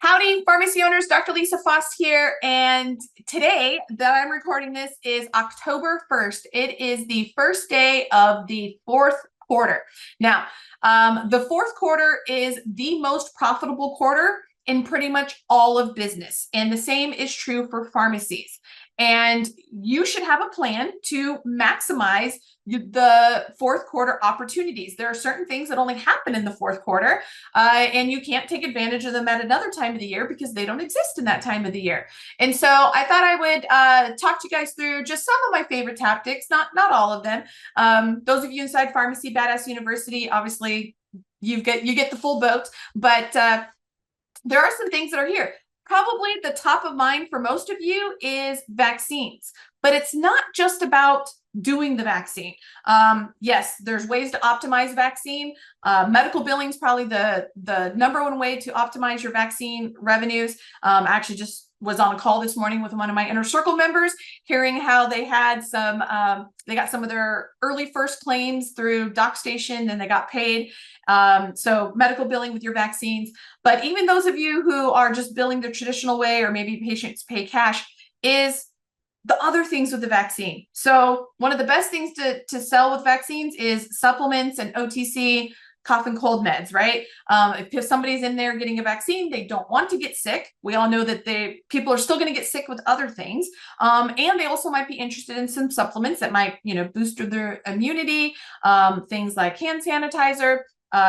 Howdy, pharmacy owners. Dr. Lisa Faast here. And today that I'm recording this is October 1st. It is the first day of the fourth quarter. Now, the fourth quarter is the most profitable quarter in pretty much all of business. And the same is true for pharmacies. And you should have a plan to maximize the fourth quarter opportunities. There are certain things that only happen in the fourth quarter, and you can't take advantage of them at another time of the year because they don't exist in that time of the year. And so I thought I would talk to you guys through just some of my favorite tactics, not all of them. Those of you inside Pharmacy Badass University, obviously you get the full boat, but there are some things that are here. Probably the top of mind for most of you is vaccines, but it's not just about doing the vaccine. Yes, there's ways to optimize vaccine. Medical billing is probably the number one way to optimize your vaccine revenues. I actually just was on a call this morning with one of my inner circle members, hearing how they had they got some of their early first claims through DocStation, and they got paid. So medical billing with your vaccines. But even those of you who are just billing the traditional way, or maybe patients pay cash, is the other things with the vaccine. So one of the best things to sell with vaccines is supplements and OTC cough and cold meds, right? If somebody's in there getting a vaccine, they don't want to get sick. We all know that people are still going to get sick with other things. And they also might be interested in some supplements that might, boost their immunity, things like hand sanitizer.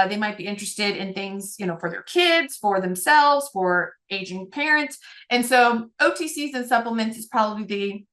They might be interested in things, for their kids, for themselves, for aging parents. And so OTCs and supplements is probably the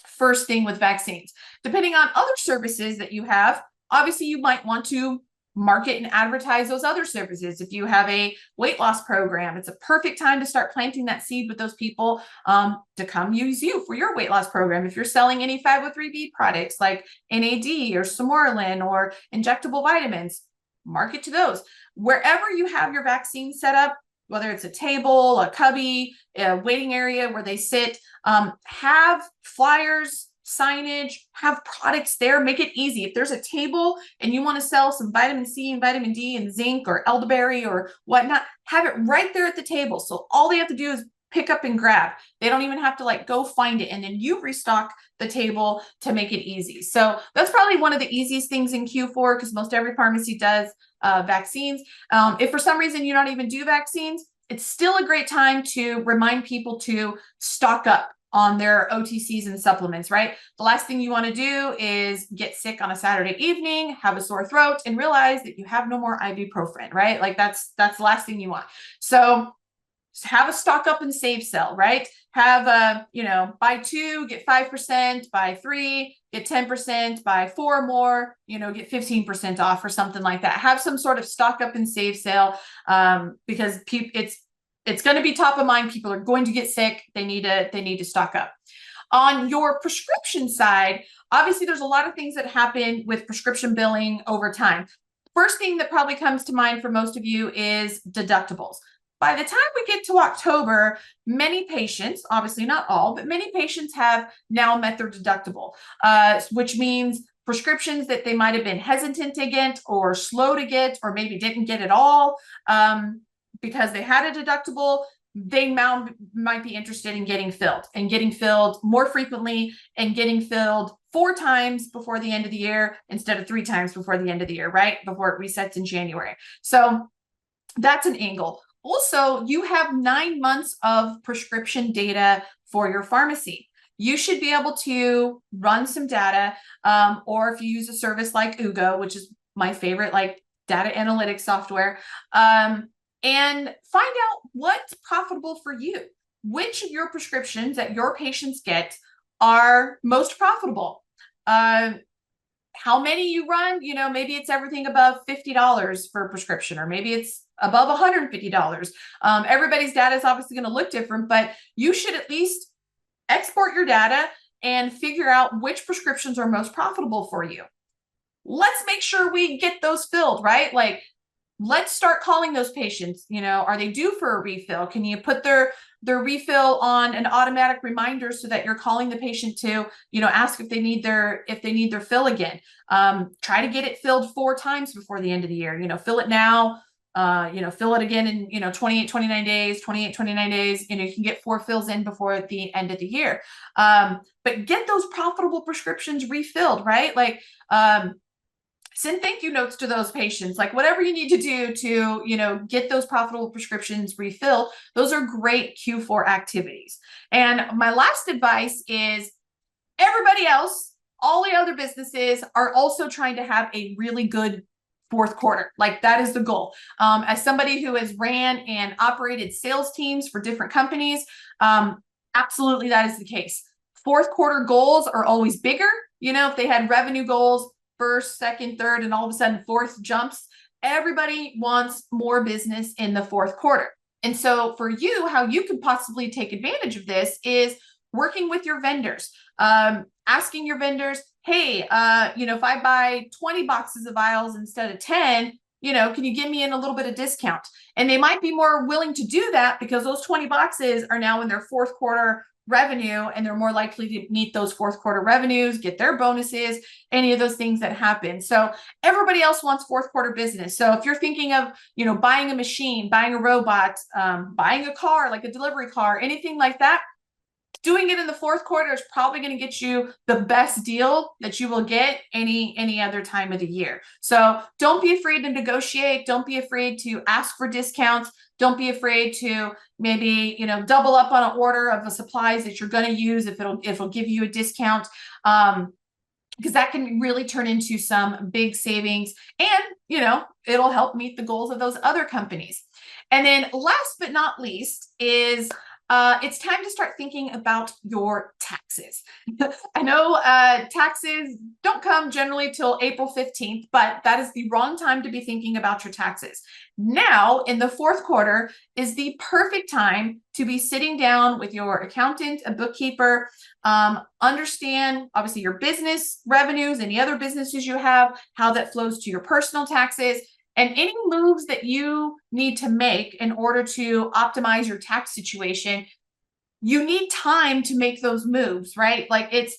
first thing with vaccines. Depending on other services that you have, obviously you might want to market and advertise those other services. If you have a weight loss program, it's a perfect time to start planting that seed with those people to come use you for your weight loss program. If you're selling any 503B products like NAD or Somorelin or injectable vitamins, market to those. Wherever you have your vaccine set up, whether it's a table, a cubby, a waiting area where they sit, have flyers, signage, have products there, make it easy. If there's a table and you want to sell some vitamin C and vitamin D and zinc or elderberry or whatnot, have it right there at the table. So all they have to do is pick up and grab. They don't even have to go find it. And then you restock the table to make it easy. So that's probably one of the easiest things in Q4 because most every pharmacy does vaccines. If for some reason you don't even do vaccines, it's still a great time to remind people to stock up on their OTCs and supplements, right? The last thing you want to do is get sick on a Saturday evening, have a sore throat, and realize that you have no more ibuprofen, right? That's the last thing you want. So have a stock up and save sale, right? Have buy 2, get 5%, buy 3, get 10%, buy 4 more, get 15% off or something like that. Have some sort of stock up and save sale because it's going to be top of mind. People are going to get sick. They need to stock up. On your prescription side, obviously there's a lot of things that happen with prescription billing over time. First thing that probably comes to mind for most of you is deductibles. By the time we get to October, many patients, obviously not all, but many patients have now met their deductible, which means prescriptions that they might have been hesitant to get or slow to get or maybe didn't get at all because they had a deductible, they might be interested in getting filled more frequently and getting filled 4 times before the end of the year instead of 3 times before the end of the year, right? Before it resets in January. So that's an angle. Also, you have 9 months of prescription data for your pharmacy. You should be able to run some data, or if you use a service like Ugo, which is my favorite, data analytics software, and find out what's profitable for you. Which of your prescriptions that your patients get are most profitable? How many you run, maybe it's everything above $50 for a prescription, or maybe it's above $150. Everybody's data is obviously going to look different, but you should at least export your data and figure out which prescriptions are most profitable for you. Let's make sure we get those filled, right? Let's start calling those patients. Are they due for a refill? Can you put their refill on an automatic reminder so that you're calling the patient to, ask if they need their fill again? Try to get it filled 4 times before the end of the year. Fill it now, fill it again in, 28, 29 days, 28, 29 days, you can get 4 fills in before the end of the year. But get those profitable prescriptions refilled, right? Like, send thank you notes to those patients, like whatever you need to do to, get those profitable prescriptions refilled. Those are great Q4 activities. And my last advice is everybody else, all the other businesses are also trying to have a really good fourth quarter. Like that is the goal. As somebody who has ran and operated sales teams for different companies, absolutely that is the case. Fourth quarter goals are always bigger. If they had revenue goals, first, second, third, and all of a sudden fourth jumps, everybody wants more business in the fourth quarter. And so for you, how you could possibly take advantage of this is working with your vendors, asking your vendors, hey, if I buy 20 boxes of vials instead of 10, can you give me in a little bit of discount? And they might be more willing to do that because those 20 boxes are now in their fourth quarter revenue, and they're more likely to meet those fourth quarter revenues, get their bonuses, any of those things that happen. So everybody else wants fourth quarter business. So if you're thinking of, buying a machine, buying a robot, buying a car, like a delivery car, anything like that, doing it in the fourth quarter is probably going to get you the best deal that you will get any other time of the year. So don't be afraid to negotiate. Don't be afraid to ask for discounts. Don't be afraid to maybe, double up on an order of the supplies that you're going to use if it'll give you a discount. Because that can really turn into some big savings, and, it'll help meet the goals of those other companies. And then last but not least is it's time to start thinking about your taxes. I know taxes don't come generally till April 15th, but that is the wrong time to be thinking about your taxes. Now, in the fourth quarter is the perfect time to be sitting down with your accountant, a bookkeeper, understand obviously your business revenues, any other businesses you have, how that flows to your personal taxes, and any moves that you need to make in order to optimize your tax situation. You need time to make those moves, right? Like it's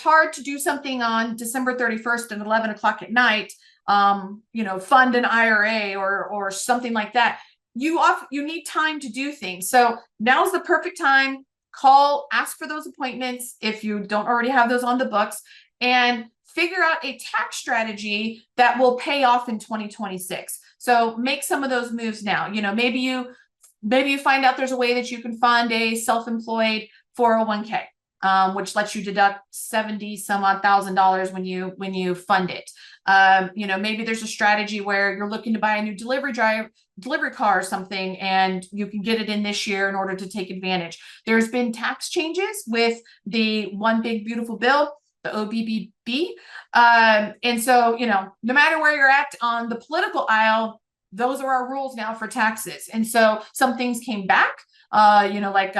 hard to do something on December 31st at 11 o'clock at night, fund an IRA or something like that. You need time to do things. So now's the perfect time. Call, ask for those appointments if you don't already have those on the books, and figure out a tax strategy that will pay off in 2026. So make some of those moves now. Maybe you find out there's a way that you can fund a self-employed 401k, which lets you deduct 70 some odd $1,000 when you fund it. Maybe there's a strategy where you're looking to buy a new delivery car or something, and you can get it in this year in order to take advantage. There's been tax changes with the One Big Beautiful Bill, the OBBB. And so, no matter where you're at on the political aisle, those are our rules now for taxes. And so some things came back, like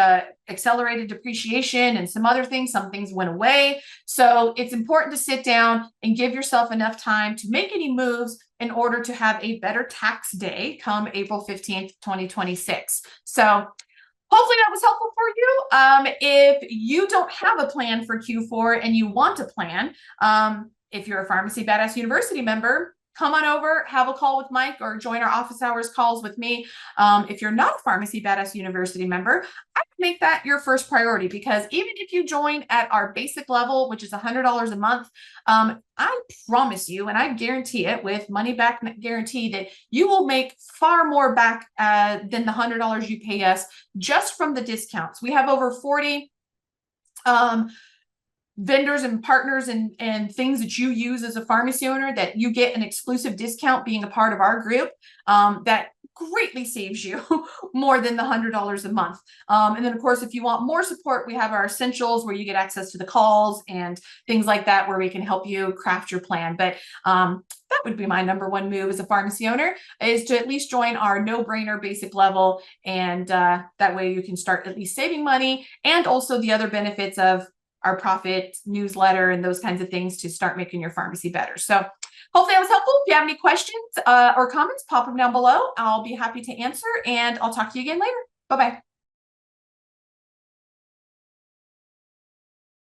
accelerated depreciation and some other things. Some things went away. So it's important to sit down and give yourself enough time to make any moves in order to have a better tax day come April 15th, 2026. So hopefully that was helpful for you. If you don't have a plan for Q4 and you want a plan, if you're a Pharmacy Badass University member, come on over, have a call with Mike, or join our office hours calls with me. If you're not a Pharmacy Badass University member, I would make that your first priority, because even if you join at our basic level, which is $100 a month, I promise you, and I guarantee it with money back guarantee, that you will make far more back than the $100 you pay us just from the discounts. We have over 40 vendors and partners and things that you use as a pharmacy owner that you get an exclusive discount being a part of our group, that greatly saves you more than the $100 a month. And then of course, if you want more support, we have our essentials where you get access to the calls and things like that, where we can help you craft your plan. But that would be my number one move as a pharmacy owner, is to at least join our no-brainer basic level. And that way you can start at least saving money, and also the other benefits of our profit newsletter and those kinds of things to start making your pharmacy better. So hopefully that was helpful. If you have any questions or comments, pop them down below. I'll be happy to answer, and I'll talk to you again later. Bye-bye.